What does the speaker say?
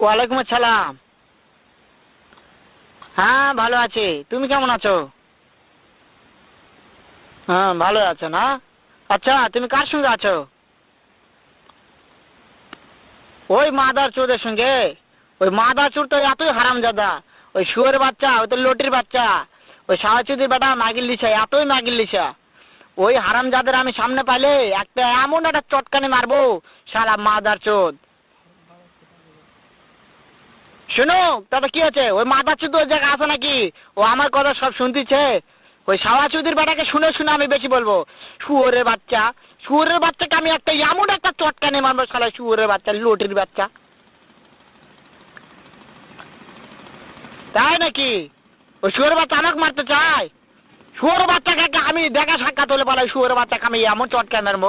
ওয়ালাইকুম আসসালাম। হ্যাঁ ভালো আছি, তুমি কেমন আছো? হ্যাঁ ভালো আছো না? আচ্ছা তুমি কার সঙ্গে আছো? ওই মাদার চোদের সঙ্গে। ওই মাদার চোর তো এতই হারামজাদা। ওই শুয়োরের বাচ্চা, ওই তো লটির বাচ্চা। ওই সাওয়াচুদির বেটা মাগিল লিসা, এতই মাগিল লিসা। ওই হারামজাদের আমি সামনে পাইলে একটা এমন একটা চটকানি মারবো, শালা মাদার চোদ। শোনো, তবে কি আছে? ওই মাদার চোদ ওই জায়গায় আছে নাকি? ও আমার কথা সব শুনতিছে। ওই সাওয়াচুদির বেটাকে শুনে শুনে আমি বেশি বলবো। শুয়োরের বাচ্চা, শুয়োরের বাচ্চাকে আমি একটা এমন একটা চটকানি মারবো, শালা শুয়োরের বাচ্চা, লটির বাচ্চা। তাই নাকি? ওই শুয়োরের বাচ্চা আমাকে মারতে চায়? শুয়োরের বাচ্চাকে আমি দেখা সাক্ষাৎ হলে বলে শুয়োরের বাচ্চাকে আমি এমন চটকানি মারবো,